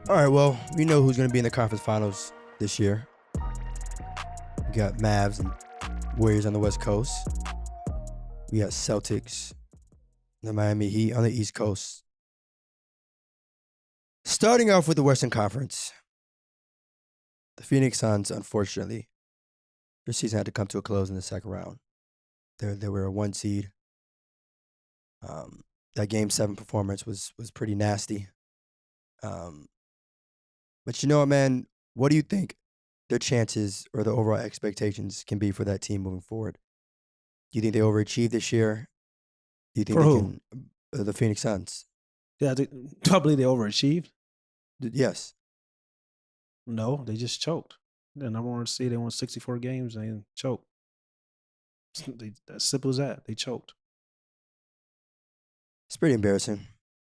All right, well, we know who's going to be in the conference finals this year. We got Mavs and Warriors on the West Coast. We got Celtics, the Miami Heat on the East Coast. Starting off with the Western Conference, the Phoenix Suns, unfortunately, their season had to come to a close in the second round. They were a 1 seed. That Game 7 performance was pretty nasty. But you know what, man? What do you think their chances or the overall expectations can be for that team moving forward? Do you think they overachieved this year? Do you think For they who? can? The Phoenix Suns. Yeah, do I believe they overachieved? Yes. No, they just choked. The number one seed, they won 64 games and they choked. As simple as that. They choked. It's pretty embarrassing.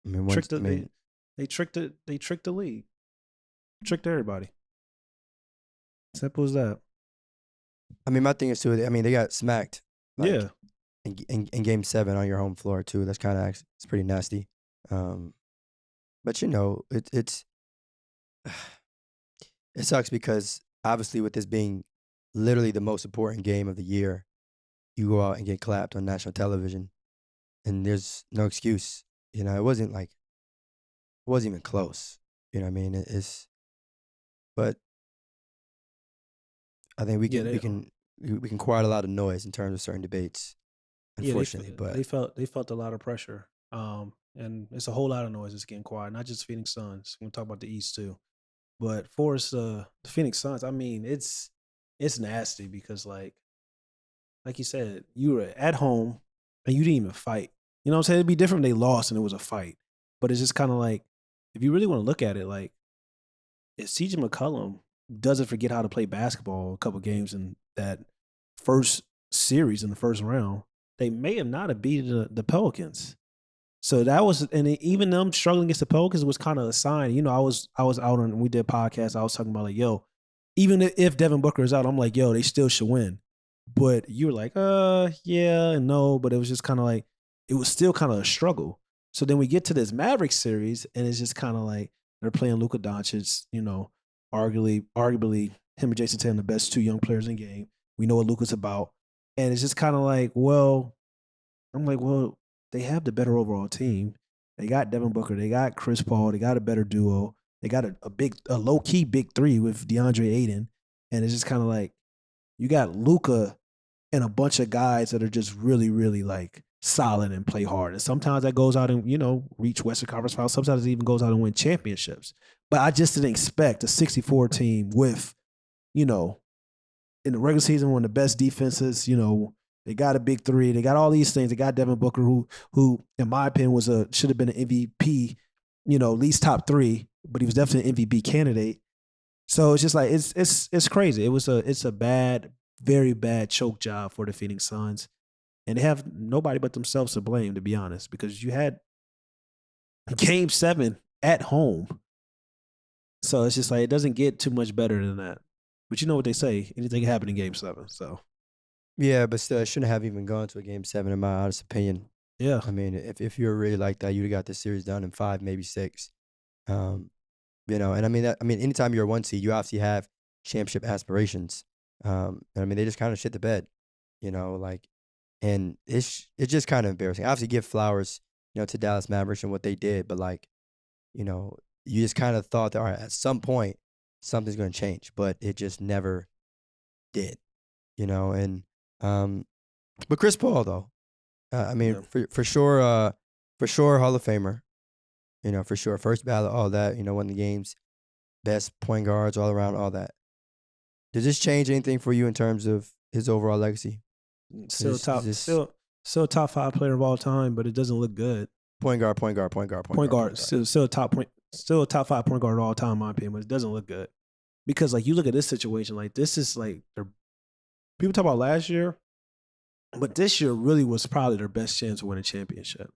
I mean, They tricked the league. Tricked everybody. Simple as that. I mean, my thing is too. I mean, they got smacked. Yeah. In Game 7 on your home floor too. That's kind of it's pretty nasty. But you know, it sucks because obviously with this being literally the most important game of the year, you go out and get clapped on national television, and there's no excuse. You know, it wasn't even close. You know what I mean? But I think we can quiet a lot of noise in terms of certain debates. Unfortunately, but they felt a lot of pressure. And it's a whole lot of noise that's getting quiet. Not just Phoenix Suns. We're gonna talk about the East too. But for us, the Phoenix Suns, I mean, it's nasty because like you said, you were at home and you didn't even fight. You know what I'm saying? It'd be different if they lost and it was a fight. But it's just kind of like, if you really want to look at it, like, if CJ McCollum doesn't forget how to play basketball a couple games in that first series in the first round, they may have not have beat the Pelicans. So that was, and even them struggling against the Pelicans was kind of a sign. You know, I was out on, we did podcasts, I was talking about like, yo, even if Devin Booker is out, I'm like, yo, they still should win. But you were like, yeah and no, but it was just kind of like, it was still kind of a struggle. So then we get to this Mavericks series, and it's just kind of like they're playing Luka Doncic, you know, arguably him and Jayson Tatum, the best two young players in the game. We know what Luka's about. And it's just kind of like, well, they have the better overall team. They got Devin Booker. They got Chris Paul. They got a better duo. They got a low-key big three with Deandre Ayton. And it's just kind of like, you got Luka and a bunch of guys that are just really, really like solid and play hard. And sometimes that goes out and, you know, reach Western Conference Finals. Sometimes it even goes out and win championships. But I just didn't expect a 64 team with, you know, in the regular season, one of the best defenses. You know, they got a big three. They got all these things. They got Devin Booker, who in my opinion should have been an MVP. You know, at least top 3, but he was definitely an MVP candidate. So it's just like it's crazy. It's a bad, very bad choke job for the Phoenix Suns, and they have nobody but themselves to blame, to be honest, because you had Game 7 at home. So it's just like it doesn't get too much better than that. But you know what they say, anything can happen in Game 7. So yeah, but still, it shouldn't have even gone to a Game 7 in my honest opinion. yeah, I mean, if you were really like that, you'd have got this series done in 5, maybe 6. You know, and I mean, anytime you're a 1 seed, you obviously have championship aspirations. And I mean, they just kind of shit the bed, you know, like, and it's just kind of embarrassing. Obviously, give flowers, you know, to Dallas Mavericks and what they did, but like, you know, you just kind of thought that, all right, at some point something's going to change, but it just never did, you know. And but Chris Paul though, I mean, for sure, Hall of Famer. You know, for sure, first ballot, all that. You know, won the games, best point guards all around, all that. Does this change anything for you in terms of his overall legacy? Still a top 5 player of all time, but it doesn't look good. Point guard. Still a top 5 point guard of all time, in my opinion, but it doesn't look good. Because like you look at this situation, like this is like people talk about last year, but this year really was probably their best chance to win a championship.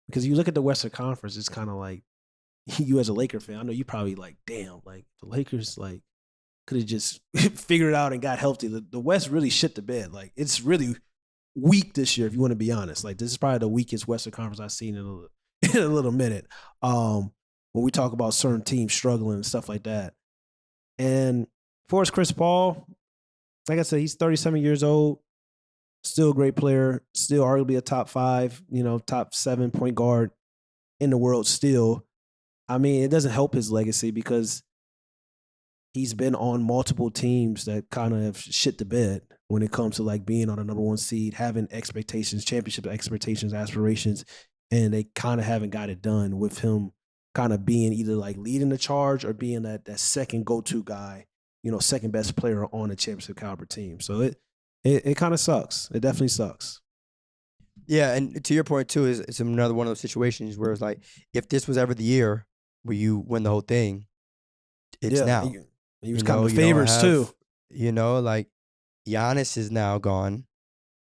Because you look at the Western Conference, it's kind of like you as a Laker fan, I know you probably like, damn, like the Lakers like could have just figured it out and got healthy. The West really shit the bed. Like it's really weak this year, if you want to be honest. Like this is probably the weakest Western Conference I've seen in a little minute. when we talk about certain teams struggling and stuff like that. And for Chris Paul, like I said, he's 37 years old, still a great player, still arguably a top 5, top 7 point guard in the world still. I mean, it doesn't help his legacy because he's been on multiple teams that kind of have shit the bed when it comes to like being on a number 1 seed, having expectations, championship expectations, aspirations, and they kind of haven't got it done with him kind of being either like leading the charge or being that second go-to guy, second best player on a championship caliber team. So it kind of sucks. It definitely sucks. Yeah, and to your point too, it's another one of those situations where it's like, if this was ever the year where you win the whole thing, it's now. He was kind of the favorites too. Like Giannis is now gone,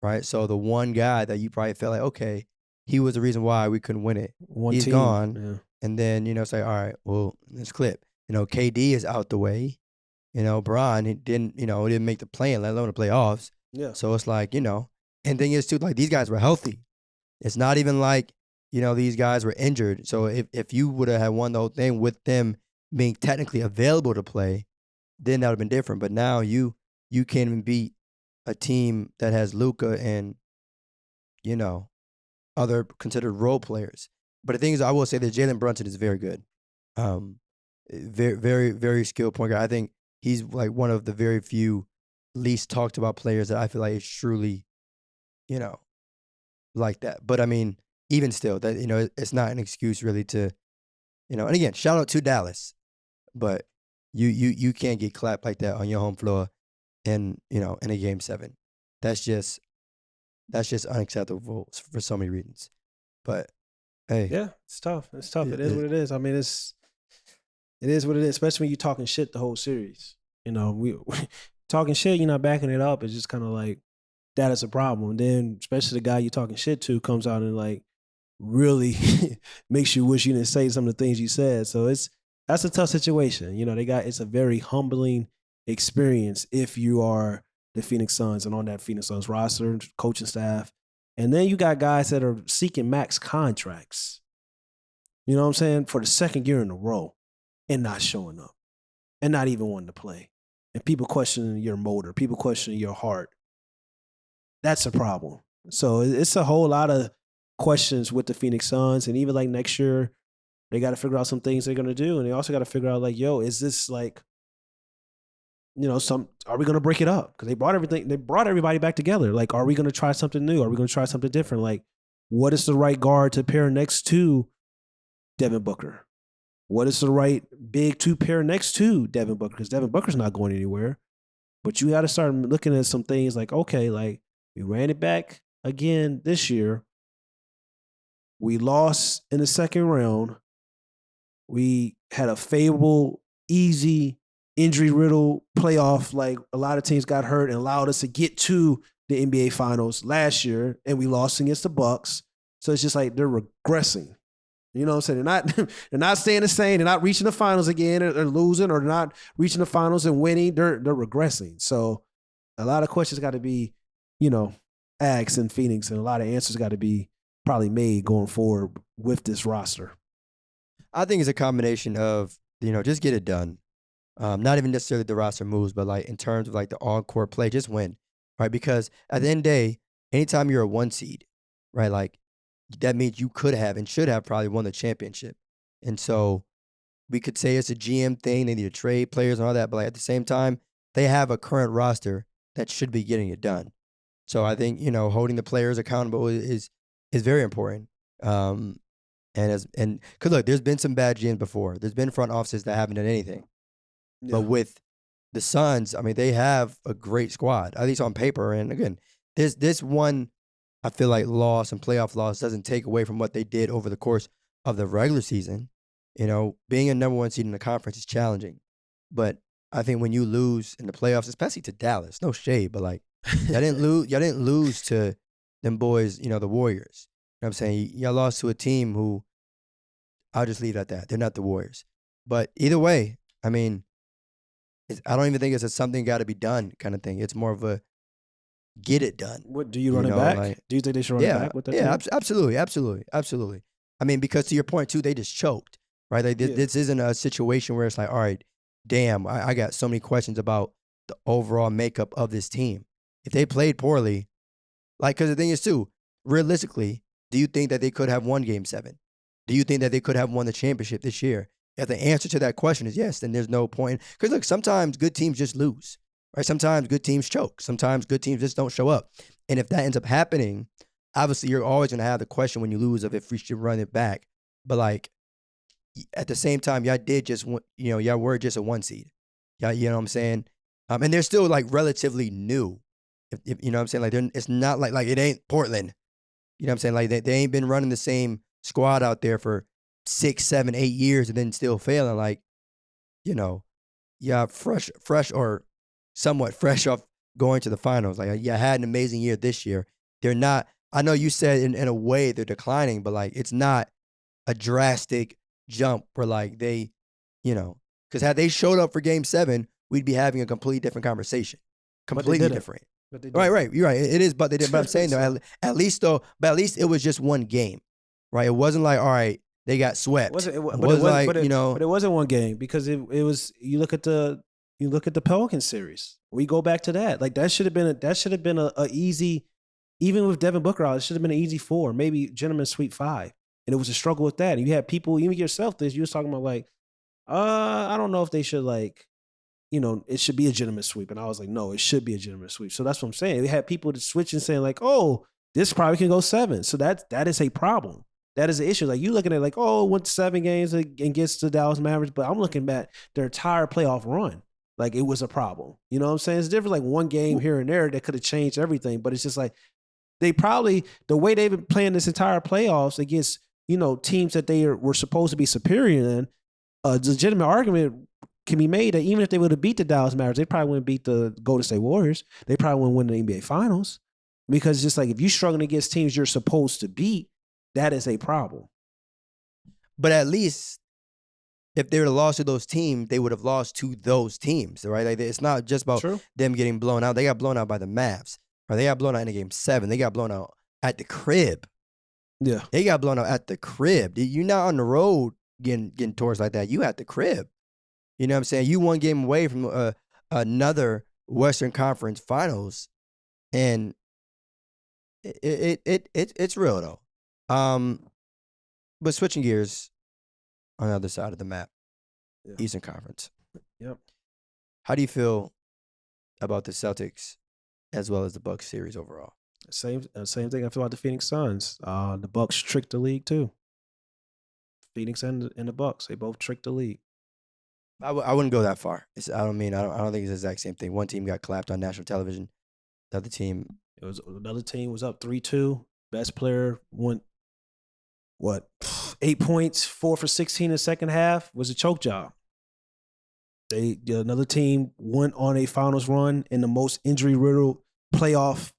right? So the one guy that you probably felt like, okay, he was the reason why we couldn't win it. He's gone. Yeah. And then, it's like, all right, well, let's clip. KD is out the way. Bron, he didn't make the play-in, let alone the playoffs. Yeah. So it's like, and thing is too, like these guys were healthy. It's not even like, these guys were injured. So if you would have had won the whole thing with them being technically available to play, then that would have been different. But now you can't even beat a team that has Luka and, other considered role players. But the thing is, I will say that Jalen Brunson is very good. Very, very, very skilled point guard. I think he's like one of the very few least talked about players that I feel like is truly, like that. But I mean, even still, that it's not an excuse really to, and again, shout out to Dallas, but you can't get clapped like that on your home floor, in a game 7. That's just unacceptable for so many reasons. But hey, yeah, it's tough. It's tough. It is what it is. I mean, it is what it is. Especially when you're talking shit the whole series. We talking shit, you're not backing it up. It's just kind of like that is a problem. And then, especially the guy you're talking shit to comes out and like really makes you wish you didn't say some of the things you said. So that's a tough situation. It's a very humbling experience if you are the Phoenix Suns and on that Phoenix Suns roster, coaching staff. And then you got guys that are seeking max contracts. You know what I'm saying? For the second year in a row and not showing up and not even wanting to play. And people questioning your motor, people questioning your heart. That's a problem. So it's a whole lot of questions with the Phoenix Suns. And even like next year, they got to figure out some things they're going to do. And they also got to figure out like, is this like, are we going to break it up? Because they brought everybody back together. Like, are we going to try something new? Are we going to try something different? Like, what is the right guard to pair next to Devin Booker? What is the right big 2 pair next to Devin Booker? Because Devin Booker's not going anywhere. But you got to start looking at some things like, okay, like we ran it back again this year. We lost in the second round. We had a favorable, easy, injury-riddled playoff. Like a lot of teams got hurt and allowed us to get to the NBA Finals last year, and we lost against the Bucks. So it's just like they're regressing. You know what I'm saying? They're not staying the same. They're not reaching the finals again. They're losing, or they're not reaching the finals and winning. They're regressing. So a lot of questions got to be, asked in Phoenix, and a lot of answers got to be probably made going forward with this roster. I think it's a combination of, just get it done. Not even necessarily the roster moves, but like in terms of like the on-court play, just win, right? Because at the end of the day, anytime you're a 1 seed, right, like that means you could have and should have probably won the championship. And so we could say it's a GM thing. They need to trade players and all that, but like at the same time, they have a current roster that should be getting it done. So I think, holding the players accountable is very important. And because look, there's been some bad GMs before. There's been front offices that haven't done anything. Yeah. But with the Suns, I mean, they have a great squad, at least on paper. And again, this one, I feel like loss and playoff loss doesn't take away from what they did over the course of the regular season. Being a number 1 seed in the conference is challenging. But I think when you lose in the playoffs, especially to Dallas, no shade, but like y'all didn't lose to them boys, the Warriors. You know what I'm saying? Y'all lost to a team who, I'll just leave it at that. They're not the Warriors. But either way, I mean, I don't even think it's a something got to be done kind of thing. It's more of a get it done. What do you run it back? Like, do you think they should run it back with that? Yeah, absolutely. I mean, because to your point too, they just choked. right? Like Yeah. this isn't a situation where it's like, all right, damn, I got so many questions about the overall makeup of this team. If they played poorly, like, because the thing is too, realistically, do you think that they could have won Game 7? Do you think that they could have won the championship this year? If the answer to that question is yes, then there's no point. Because look, sometimes good teams just lose, right? Sometimes good teams choke. Sometimes good teams just don't show up. And if that ends up happening, obviously you're always going to have the question when you lose of if we should run it back. But like, at the same time, y'all did just, y'all were just a 1 seed. Y'all, you know what I'm saying? And they're still like relatively new. If you know what I'm saying? Like, it's not like it ain't Portland. You know what I'm saying? Like, they ain't been running the same squad out there for 6, 7, 8 years and then still failing. Like, fresh or somewhat fresh off going to the finals. Like, you had an amazing year this year. They're not, I know you said in a way they're declining, but like, it's not a drastic jump where like they, because had they showed up for Game 7, we'd be having a completely different conversation. Completely different. Right. You're right. It is, but they did. But I'm saying though, at least it was just one game, right? It wasn't like, all right, they got swept. But it wasn't one game because it was. You look at the Pelican series. We go back to that. Like that should have been a easy, even with Devin Booker out, it should have been an easy 4, maybe gentleman's sweep 5, and it was a struggle with that. And you had people, even yourself, you was talking about like, I don't know if they should like. It should be a gentleman's sweep. And I was like, no, it should be a gentleman's sweep. So that's what I'm saying. They had people to switch and saying like, oh, this probably can go 7. So that is a problem. That is an issue. Like you looking at like, oh, went 7 games against the Dallas Mavericks, but I'm looking at their entire playoff run. Like it was a problem. You know what I'm saying? It's different like one game here and there that could have changed everything. But it's just like they probably, the way they've been playing this entire playoffs against, teams that they were supposed to be superior in, a legitimate argument can be made that even if they would have beat the Dallas Mavericks, they probably wouldn't beat the Golden State Warriors. They probably wouldn't win the NBA Finals because it's just like if you're struggling against teams you're supposed to beat, that is a problem. But at least if they would have lost to those teams, they would have lost to those teams, right? Like it's not just about them getting blown out. They got blown out by the Mavs, or they got blown out in Game 7. They got blown out at the crib. Yeah, they got blown out at the crib. You're not on the road getting torched like that. You at the crib. You know what I'm saying? You one game away from another Western Conference Finals, and it's real though. But switching gears on the other side of the map, Eastern Conference. Yep. How do you feel about the Celtics as well as the Bucks series overall? Same thing I feel about the Phoenix Suns. The Bucks tricked the league too. Phoenix and the Bucks, they both tricked the league. I wouldn't go that far. I don't think it's the exact same thing. One team got clapped on national television. The other team, another team was up 3-2. Best player went 8 points, 4 for 16 in the second half. Was a choke job. Another team went on a finals run in the most injury-riddled playoff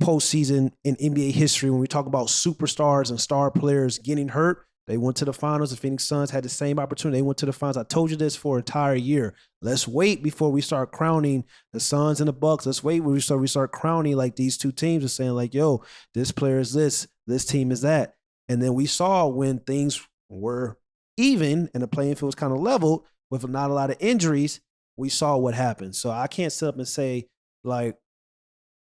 postseason in NBA history. When we talk about superstars and star players getting hurt, they went to the finals. The Phoenix Suns had the same opportunity. They went to the finals. I told you this for an entire year. Let's wait before we start crowning the Suns and the Bucks. Let's wait when we start crowning like these two teams and saying like, yo, this player is this team is that. And then we saw when things were even and the playing field was kind of leveled with not a lot of injuries, we saw what happened. So I can't sit up and say like,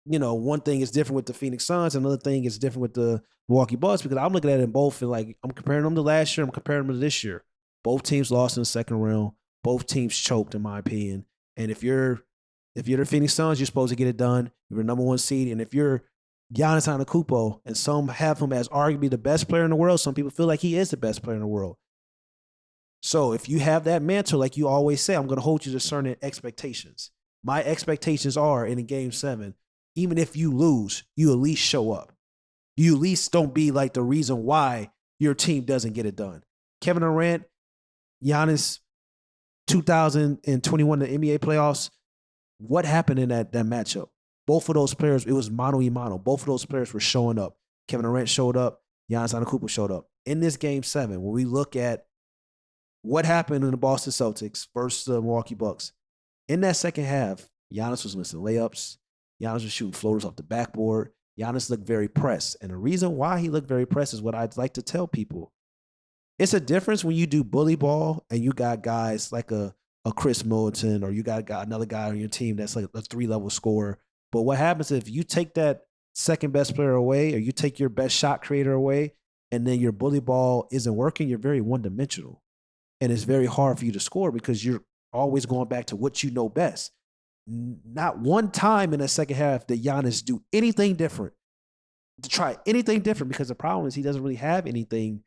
one thing is different with the Phoenix Suns, another thing is different with the Milwaukee Bucks because I'm looking at it both and like I'm comparing them to last year, I'm comparing them to this year. Both teams lost in the second round. Both teams choked, in my opinion. And if you're the Phoenix Suns, you're supposed to get it done. You're the number 1 seed, and if you're Giannis Antetokounmpo, and some have him as arguably the best player in the world, some people feel like he is the best player in the world. So if you have that mantle, like you always say, I'm going to hold you to certain expectations. My expectations are in a Game 7. Even if you lose, you at least show up. You at least don't be like the reason why your team doesn't get it done. Kevin Durant, Giannis, 2021, the NBA playoffs, what happened in that matchup? Both of those players, it was mano-a-mano. Both of those players were showing up. Kevin Durant showed up. Giannis Antetokounmpo showed up. In this Game 7, when we look at what happened in the Boston Celtics versus the Milwaukee Bucks, in that second half, Giannis was missing layups. Giannis was shooting floaters off the backboard. Giannis looked very pressed. And the reason why he looked very pressed is what I'd like to tell people. it's a difference when you do bully ball and you got guys like a Chris Middleton, or you got another guy on your team that's like a 3-level scorer. But what happens if you take that second best player away, or you take your best shot creator away, and then your bully ball isn't working? You're very one-dimensional. And it's very hard for you to score because you're always going back to what you know best. Not one time in the second half did Giannis do anything different, to try anything different, because the problem is he doesn't really have anything,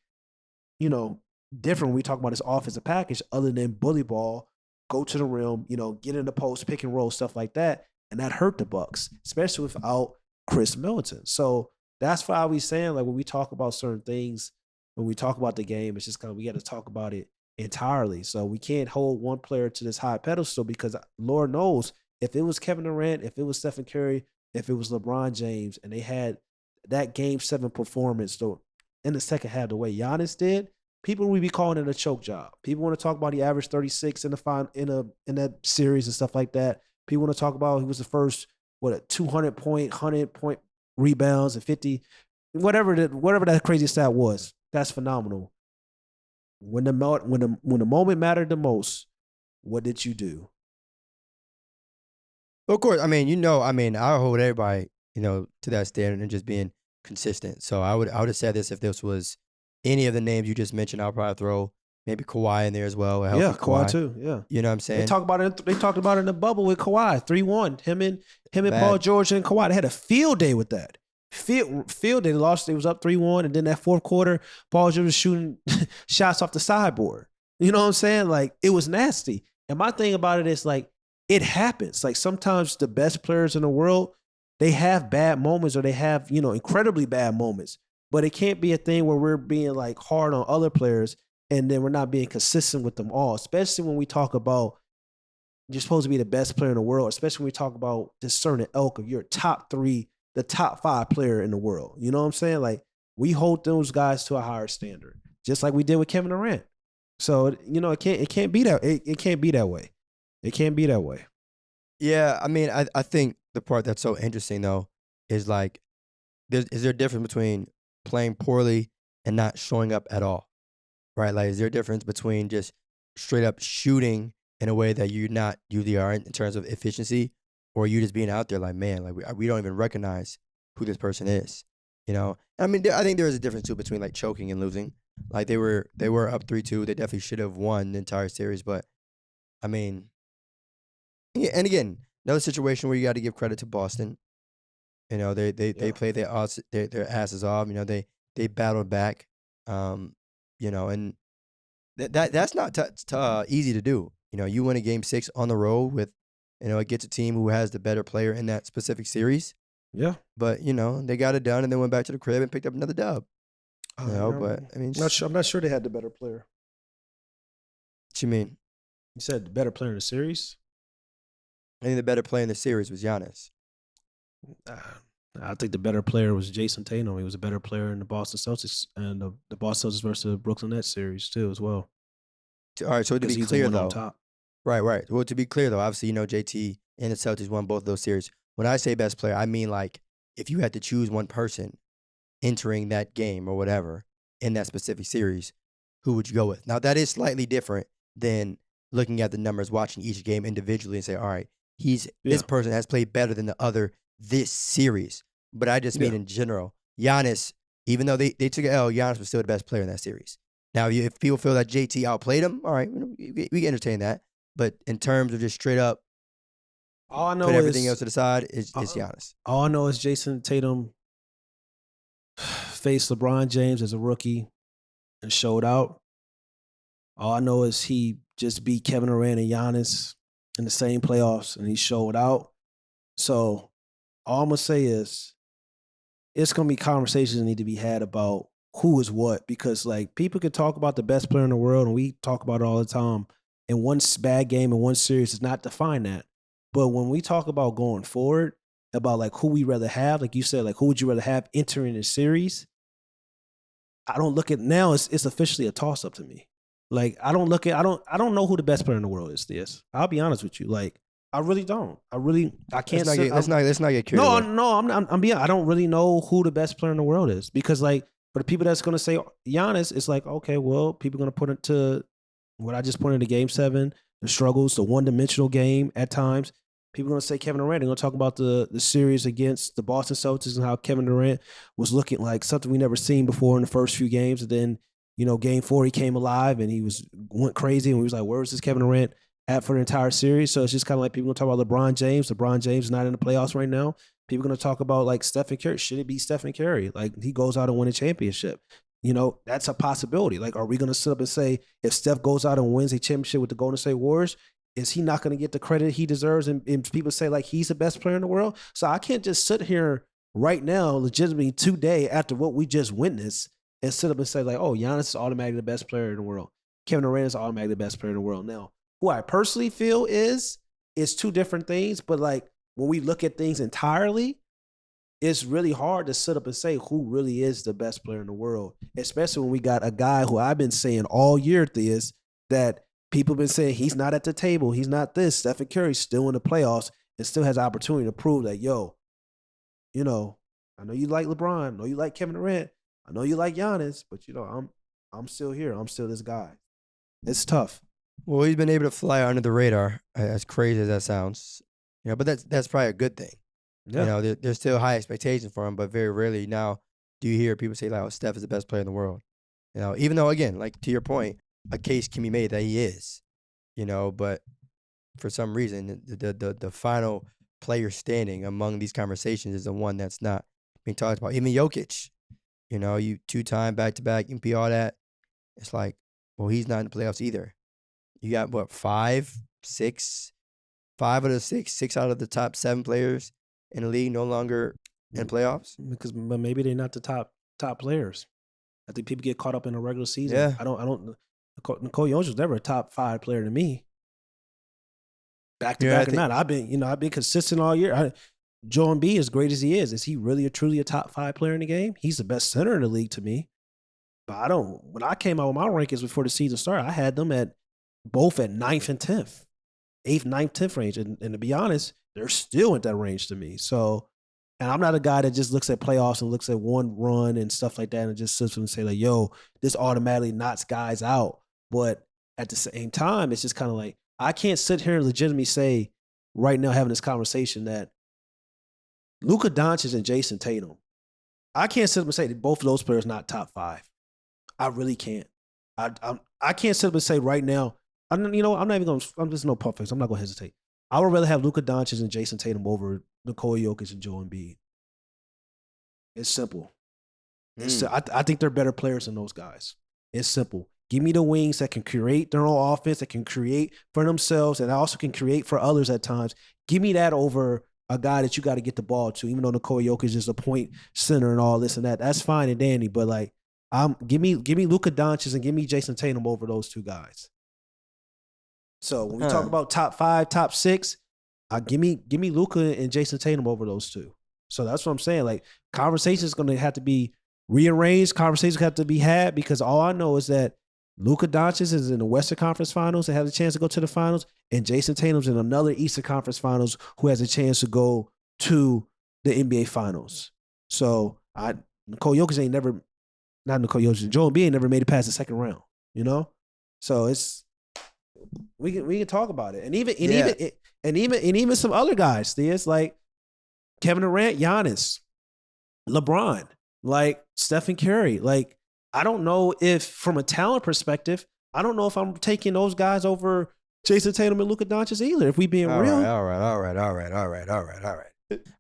different when we talk about his offensive package other than bully ball, go to the rim, get in the post, pick and roll, stuff like that. And that hurt the Bucks, especially without Chris Middleton. So that's why we saying, like, when we talk about certain things, when we talk about the game, it's just kind of, we got to talk about it entirely. So we can't hold one player to this high pedestal, because Lord knows if it was Kevin Durant, if it was Stephen Curry, if it was LeBron James, and they had that Game 7 performance though in the second half the way Giannis did, people would be calling it a choke job. People want to talk about he averaged 36 in the final in that series and stuff like that. People want to talk about he was the first 100 point rebounds and 50, whatever that crazy stat was. That's phenomenal. When the moment mattered the most, what did you do? Of course, I hold everybody, to that standard and just being consistent. So I would have said this if this was any of the names you just mentioned. I'll probably throw maybe Kawhi in there as well. Yeah, Kawhi too. Yeah, you know what I'm saying. They talked about it in the bubble with Kawhi, 3-1. Him and Paul George and Kawhi. They had a field day with that. Field day. They lost. They was up 3-1, and then that fourth quarter, Paul George was shooting shots off the sideboard. You know what I'm saying? Like, it was nasty. And my thing about it is, like, it happens. Like, sometimes the best players in the world, they have bad moments, or they have, incredibly bad moments. But it can't be a thing where we're being like hard on other players and then we're not being consistent with them all, especially when we talk about you're supposed to be the best player in the world, especially when we talk about this certain ilk of your top 3, the top 5 player in the world. You know what I'm saying? Like, we hold those guys to a higher standard, just like we did with Kevin Durant. So, it can't be that. It can't be that way. It can't be that way. Yeah, I think the part that's so interesting though is, like, is there a difference between playing poorly and not showing up at all, right? Like, is there a difference between just straight up shooting in a way that you're not usually are in terms of efficiency, or you just being out there like, man, like we don't even recognize who this person is, I think there is a difference too between like choking and losing. Like, they were up 3-2. They definitely should have won the entire series, but yeah, and again, another situation where you got to give credit to Boston. They played their asses off. They battled back. And that's not easy to do. You win a Game 6 on the road with, against a team who has the better player in that specific series. Yeah. But they got it done and then went back to the crib and picked up another dub. But I'm not sure they had the better player. What you mean? You said the better player in the series? I think the better player in the series was Giannis. I think the better player was Jayson Tatum. He was a better player in the Boston Celtics and the Boston Celtics versus the Brooklyn Nets series too, as well. All right, so to be clear though, top. Right. Well, to be clear though, obviously JT and the Celtics won both of those series. When I say best player, I mean, like, if you had to choose one person entering that game or whatever in that specific series, who would you go with? Now, that is slightly different than looking at the numbers, watching each game individually and say, all right, this person has played better than the other this series. But I just mean in general, Giannis, even though they took an L, Giannis was still the best player in that series. Now, if people feel that JT outplayed him, all right, we can entertain that. But in terms of just straight up, all I know put everything else to the side, it's Giannis. All I know is Jayson Tatum faced LeBron James as a rookie and showed out. All I know is he just beat Kevin Durant and Giannis in the same playoffs, and he showed out. So all I'm going to say is it's going to be conversations that need to be had about who is what, because, like, people can talk about the best player in the world, and we talk about it all the time, and one bad game in one series does not define that. But when we talk about going forward, about, like, who we rather have, like you said, like, who would you rather have entering the series? I don't look at now, it's officially a toss-up to me. Like, I don't know who the best player in the world is. I'll be honest with you. Like, I really don't. I can't say. Let's not get curious. No, I'm being. I don't really know who the best player in the world is, because, like, For the people that's going to say Giannis, it's like, okay, well, people are going to put it to what I just pointed to Game 7, the struggles, the one-dimensional game at times. People are going to say Kevin Durant. They're going to talk about the series against the Boston Celtics and how Kevin Durant was looking like something we never seen before in the first few games. And then, Game 4, he came alive and went crazy. And we was like, where is this Kevin Durant at for the entire series? So it's just kind of like people going to talk about LeBron James. LeBron James is not in the playoffs right now. People are going to talk about like Stephen Curry. Should it be Stephen Curry? Like he goes out and win a championship. That's a possibility. Like, are we going to sit up and say if Steph goes out and wins a championship with the Golden State Warriors, is he not going to get the credit he deserves? And people say like he's the best player in the world. So I can't just sit here right now, legitimately today after what we just witnessed and sit up and say like, oh, Giannis is automatically the best player in the world. Kevin Durant is automatically the best player in the world. Now, who I personally feel is two different things. But like when we look at things entirely, it's really hard to sit up and say who really is the best player in the world, especially when we got a guy who I've been saying all year, Theus, that people have been saying he's not at the table. He's not this. Stephen Curry's still in the playoffs and still has the opportunity to prove that, I know you like LeBron. I know you like Kevin Durant. I know you like Giannis, but, I'm still here. I'm still this guy. It's tough. Well, he's been able to fly under the radar, as crazy as that sounds. But that's probably a good thing. Yeah. There's still high expectations for him, but very rarely now do you hear people say, like, oh, Steph is the best player in the world. Even though, again, like to your point, a case can be made that he is, but for some reason, the final player standing among these conversations is the one that's not being talked about. Even Jokic, you 2-time back-to-back, you can be all that. It's like, well, he's not in the playoffs either. You got, what, 5 out of 6 out of the top 7 players in the league no longer in playoffs? But maybe they're not the top players. I think people get caught up in the regular season. Yeah. I don't. Nicole Jones was never a top 5 player to me. Back to back or not, I've been consistent all year. Joel Embiid, as great as he is he really truly a top 5 player in the game? He's the best center in the league to me. But when I came out with my rankings before the season started, I had them both at 9th and 10th, 8th, 9th, 10th range, and to be honest, they're still at that range to me. So, and I'm not a guy that just looks at playoffs and looks at one run and stuff like that and just sits and say like, yo, this automatically knocks guys out. But at the same time, it's just kind of like, I can't sit here and legitimately say right now having this conversation that Luka Doncic and Jayson Tatum, I can't sit up and say that both of those players not top 5. I really can't. I can't sit up and say right now, I'm not even going to, I'm just no puffs. I'm not going to hesitate. I would rather have Luka Doncic and Jayson Tatum over Nikola Jokic and Joel Embiid. It's simple. I think they're better players than those guys. It's simple. Give me the wings that can create their own offense, that can create for themselves, and also can create for others at times. Give me that over a guy that you got to get the ball to, even though Nikola Jokic is a point center and all this and that. That's fine and dandy, but like, give me Luka Doncic and give me Jayson Tatum over those 2 guys. So when we talk about top 5, top 6, give me Luka and Jayson Tatum over those 2. So that's what I'm saying. Like, conversations is going to have to be rearranged. Conversations have to be had because all I know is that Luka Doncic is in the Western Conference Finals and has a chance to go to the finals, and Jayson Tatum's in another Eastern Conference Finals who has a chance to go to the NBA Finals. So Nikola Jokic ain't never, not Nikola Jokic, Joel Embiid ain't never made it past the second round. So it's. We can talk about it, and even some other guys. There's like Kevin Durant, Giannis, LeBron, like Stephen Curry. Like I don't know if, from a talent perspective, I don't know if I'm taking those guys over Jayson Tatum and Luka Doncic either. If we being real, all right.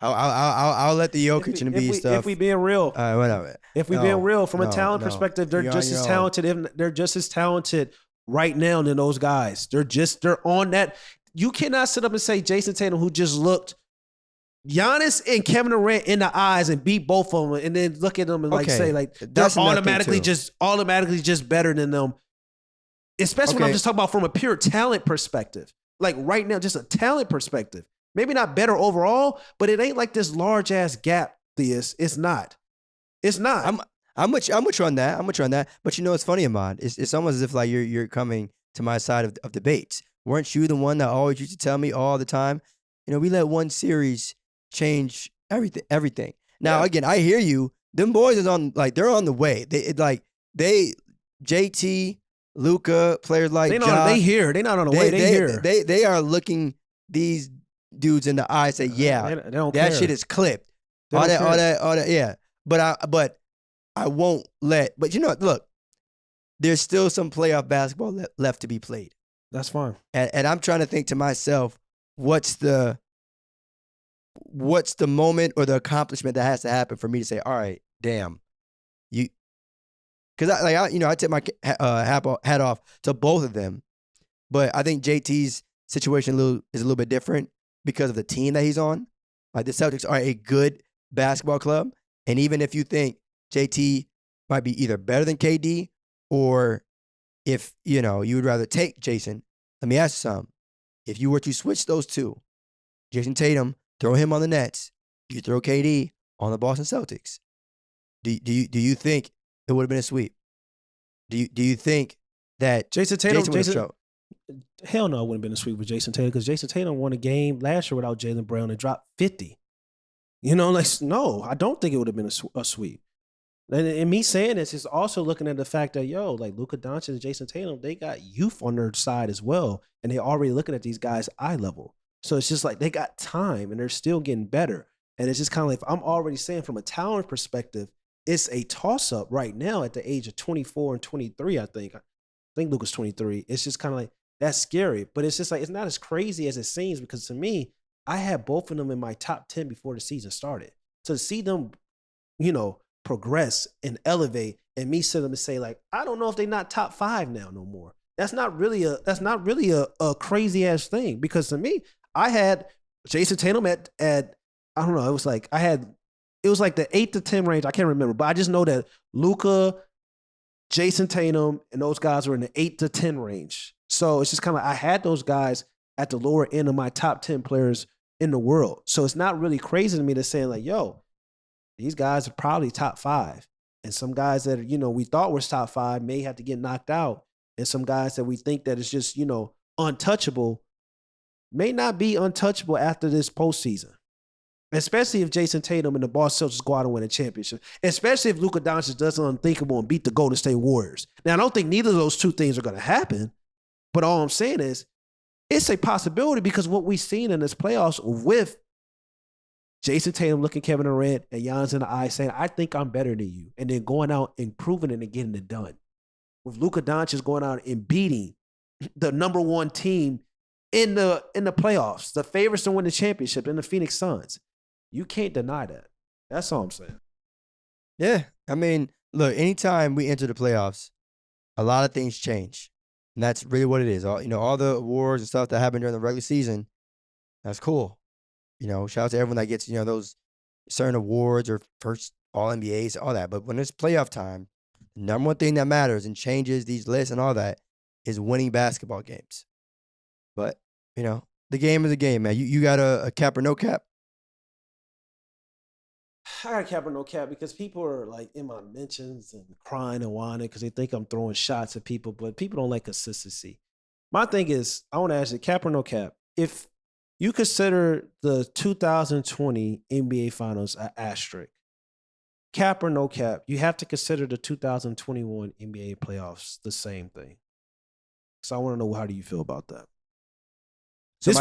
I'll let the Jokic and Embiid stuff. If we being real, whatever. If we being real, from a talent perspective, they're just as talented. They're just as talented right now than those guys. They're on that. You cannot sit up and say Jayson Tatum, who just looked Giannis and Kevin Durant in the eyes and beat both of them, and then look at them and say like they're automatically just better than them. Especially when I'm just talking about from a pure talent perspective. Like right now, just a talent perspective. Maybe not better overall, but it ain't like this large ass gap. It's not. I'm with you on that. But it's funny, Ahmad. It's almost as if like you're coming to my side of debates. Weren't you the one that always used to tell me all the time? We let one series change everything. Now, again, I hear you them boys is on they're on the way. JT, Luka, players like they here. They not on the way. They here. They are looking these dudes in the eye and say, yeah, they don't that care. shit is clipped. All that, yeah. But I won't let. But you know what? Look, there's still some playoff basketball left to be played. That's fine. And I'm trying to think to myself, what's the moment or the accomplishment that has to happen for me to say, all right, damn, because I tip my hat off to both of them, but I think JT's situation is a little bit different because of the team that he's on. Like the Celtics are a good basketball club, and even if you think JT might be either better than KD or if you would rather take Jayson, let me ask you something. If you were to switch those two, Jayson Tatum, throw him on the Nets, you throw KD on the Boston Celtics, do you think it would have been a sweep? Do you think that Jayson Tatum would have shown? Hell no, it wouldn't have been a sweep with Jayson Tatum because Jayson Tatum won a game last year without Jaylen Brown and dropped 50. No, I don't think it would have been a sweep. And me saying this is also looking at the fact that, Luka Doncic and Jayson Tatum, they got youth on their side as well. And they're already looking at these guys' eye level. So it's just like they got time and they're still getting better. And it's just kind of like, I'm already saying from a talent perspective, it's a toss-up right now at the age of 24 and 23, I think. I think Luka's 23. It's just kind of like, that's scary. But it's just like, it's not as crazy as it seems because to me, I had both of them in my top 10 before the season started. So to see them, progress and elevate and me sit them and say, like, I don't know if they're not top 5 now no more. That's not really a crazy ass thing because to me, I had Jayson Tatum at I don't know, it was like the 8 to 10 range. I can't remember, but I just know that Luka, Jayson Tatum, and those guys were in the 8 to 10 range. So it's just kind of I had those guys at the lower end of my top 10 players in the world. So it's not really crazy to me to say like, these guys are probably top 5. And some guys that, we thought was top 5 may have to get knocked out. And some guys that we think that is just, untouchable may not be untouchable after this postseason. Especially if Jayson Tatum and the Boston Celtics go out and win a championship. Especially if Luka Doncic does the unthinkable and beat the Golden State Warriors. Now, I don't think neither of those two things are going to happen. But all I'm saying is, it's a possibility because what we've seen in this playoffs with Jayson Tatum looking Kevin Durant and Giannis in the eye saying, I think I'm better than you. And then going out and proving it and getting it done. With Luka Doncic going out and beating the number 1 team in the playoffs, the favorites to win the championship in the Phoenix Suns. You can't deny that. That's all I'm saying. Yeah. I mean, look, anytime we enter the playoffs, a lot of things change. And that's really what it is. All the awards and stuff that happen during the regular season, that's cool. Shout out to everyone that gets, those certain awards or first All-NBAs, all that. But when it's playoff time, the number one thing that matters and changes these lists and all that is winning basketball games. But, the game is a game, man. You got a cap or no cap? I got cap or no cap because people are like in my mentions and crying and whining because they think I'm throwing shots at people, but people don't like consistency. My thing is, I want to ask you, cap or no cap? If you consider the 2020 NBA Finals an asterisk, cap or no cap, you have to consider the 2021 NBA playoffs the same thing. So I want to know, how do you feel about that? So this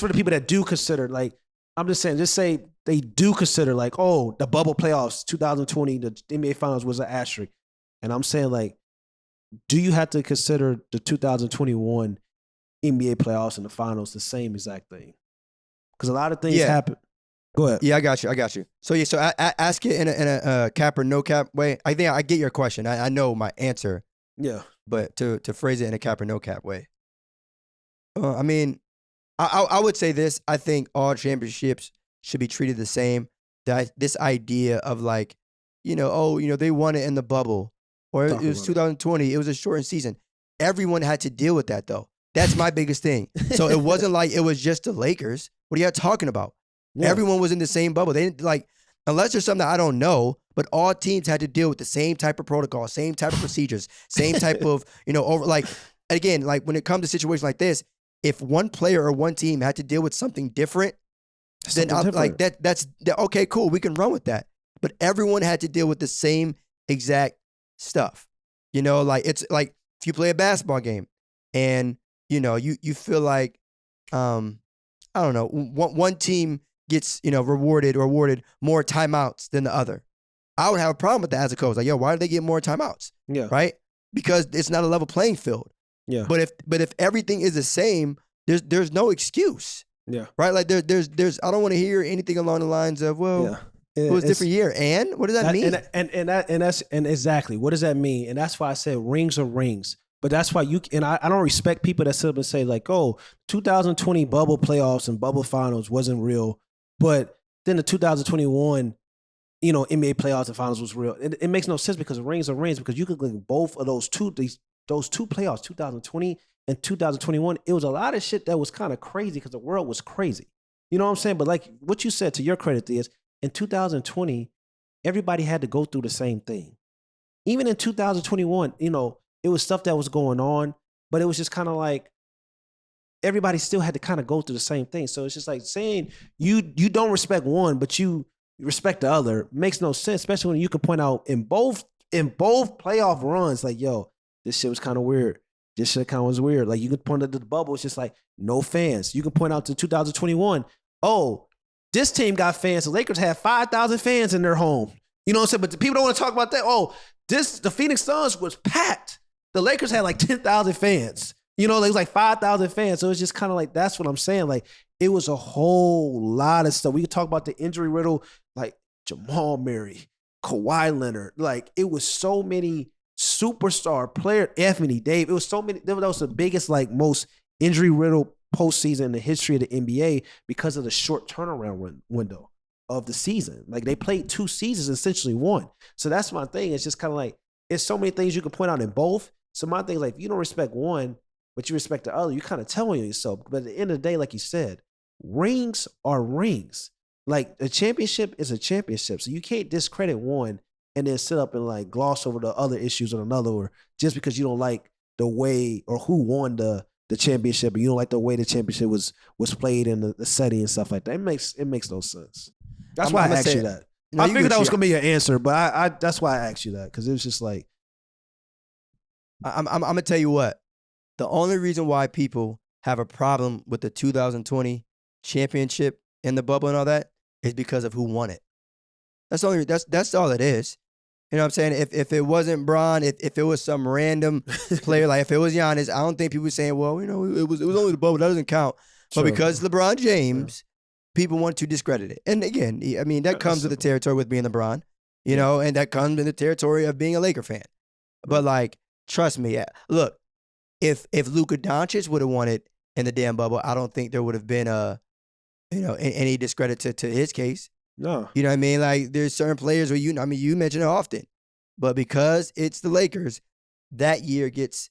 for the people that do consider, like, I'm just saying, just say they do consider like, the bubble playoffs, 2020, the NBA Finals was an asterisk. And I'm saying, like, do you have to consider the 2021 NBA playoffs and the finals the same exact thing? Because a lot of things happen. Go ahead. Yeah, I got you. So I ask it in a cap or no cap way. I think I get your question. I know my answer. Yeah. But to phrase it in a cap or no cap way. I mean, I would say this. I think all championships should be treated the same. That this idea of like, they won it in the bubble, or it was 2020. It was a shortened season. Everyone had to deal with that though. That's my biggest thing. So it wasn't like it was just the Lakers. What are you talking about? Yeah. Everyone was in the same bubble. They didn't unless there's something I don't know, but all teams had to deal with the same type of protocol, same type of procedures, same type of, again, like when it comes to situations like this, if one player or one team had to deal with something different, then I'm like, that's okay, cool. We can run with that. but everyone had to deal with the same exact stuff. You know, like it's like if you play a basketball game and you feel like I don't know, one team gets rewarded or awarded more timeouts than the other. I would have a problem with that as a coach. Like, yo, why do they get more timeouts? Yeah. Right? Because it's not a level playing field. Yeah. But if everything is the same, there's no excuse. Yeah. Right? Like there's I don't want to hear anything along the lines of, well, it was a different year. And what does that mean? And exactly, what does that mean? And that's why I said rings are rings. But that's why I don't respect people that sit up and say like, oh, 2020 bubble playoffs and bubble finals wasn't real. But then the 2021 NBA playoffs and finals was real. It makes no sense because rings are rings, because you could look at both of those two playoffs, 2020 and 2021. It was a lot of shit that was kind of crazy because the world was crazy. You know what I'm saying? But like what you said, to your credit, is in 2020, everybody had to go through the same thing. Even in 2021, it was stuff that was going on, but it was just kind of like everybody still had to kind of go through the same thing. So it's just like saying you don't respect one, but you respect the other makes no sense, especially when you can point out in both playoff runs, like, yo, this shit was kind of weird. This shit kind of was weird. Like you can point out to the bubble, it's just like no fans. You can point out to 2021, oh, this team got fans. The Lakers had 5,000 fans in their home. You know what I'm saying? But the people don't want to talk about that. Oh, the Phoenix Suns was packed. The Lakers had like 10,000 fans. It was like 5,000 fans. So it's just kind of like, that's what I'm saying. Like it was a whole lot of stuff. We could talk about the injury riddle, like Jamal Murray, Kawhi Leonard. Like it was so many superstar player, Anthony Davis. It was so many. That was the biggest, like most injury riddle postseason in the history of the NBA because of the short turnaround window of the season. Like they played 2 seasons, essentially one. So that's my thing. It's just kind of like, it's so many things you can point out in both. So my thing is like, if you don't respect one, but you respect the other, you kind of telling yourself. But at the end of the day, like you said, rings are rings. Like a championship is a championship. So you can't discredit one and then sit up and like gloss over the other issues on another, or just because you don't like the way or who won the championship, and you don't like the way the championship was played in the setting and stuff like that. It makes no sense. That's why I asked you that. I figured that was gonna be your answer, but I that's why I asked you that, because it was just like, I'm gonna tell you what. The only reason why people have a problem with the 2020 championship and the bubble and all that is because of who won it. That's all it is. You know what I'm saying? If it wasn't Bron, if it was some random player, like if it was Giannis, I don't think people were saying, well, it was only the bubble, that doesn't count. But because LeBron James, people want to discredit it. And again, I mean, that comes with the territory with being LeBron, and that comes in the territory of being a Laker fan. But like, trust me, look, if Luka Doncic would have won it in the damn bubble, I don't think there would have been any discredit to his case. No. You know what I mean? Like there's certain players where you mention it often, but because it's the Lakers, that year gets,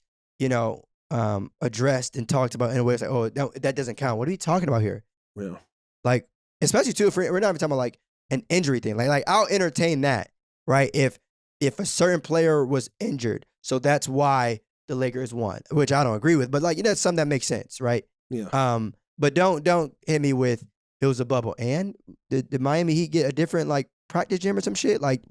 addressed and talked about in a way it's like, oh, no, that doesn't count. What are we talking about here? Yeah. Like, especially too, if we're not even talking about like an injury thing. Like I'll entertain that, right? If a certain player was injured, so that's why the Lakers won, which I don't agree with, but like, that's something that makes sense, right? Yeah. But don't hit me with it was a bubble. And did Miami Heat get a different like practice gym or some shit? Like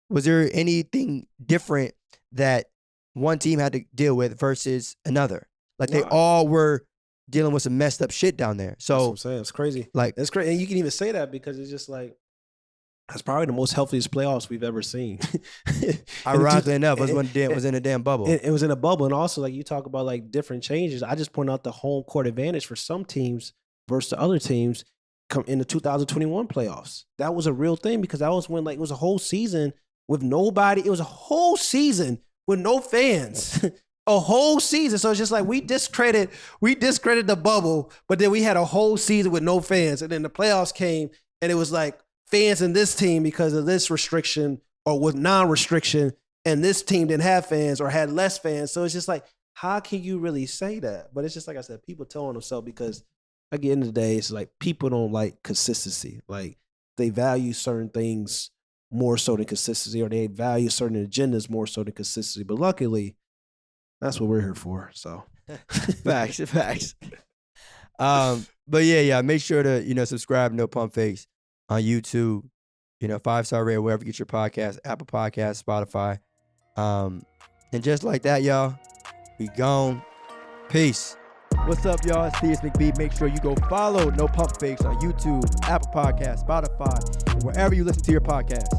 was there anything different that one team had to deal with versus another? Like they all were dealing with some messed up shit down there. So that's what I'm saying. It's crazy. Like it's crazy, and you can even say that because it's just like that's probably the most healthiest playoffs we've ever seen. Ironically enough, was in a damn bubble. It was in a bubble, and also like you talk about like different changes. I just point out the home court advantage for some teams versus the other teams come in the 2021 playoffs. That was a real thing because that was when like it was a whole season with nobody. It was a whole season with no fans. A whole season. So it's just like we discredit the bubble, but then we had a whole season with no fans. And then the playoffs came and it was like fans in this team because of this restriction or with non-restriction, and this team didn't have fans or had less fans. So it's just like, how can you really say that? But it's just like I said, people telling themselves because at the end of the day, it's like people don't like consistency. Like they value certain things more so than consistency, or they value certain agendas more so than consistency. But luckily, that's what we're here for. So facts. But yeah, make sure to subscribe to No Pump Fakes on YouTube. 5-star rating wherever you get your podcast, Apple Podcasts, Spotify. And just like that, y'all, we gone. Peace. What's up, y'all? It's Theus McBee. Make sure you go follow No Pump Fakes on YouTube, Apple Podcasts, Spotify, and wherever you listen to your podcasts.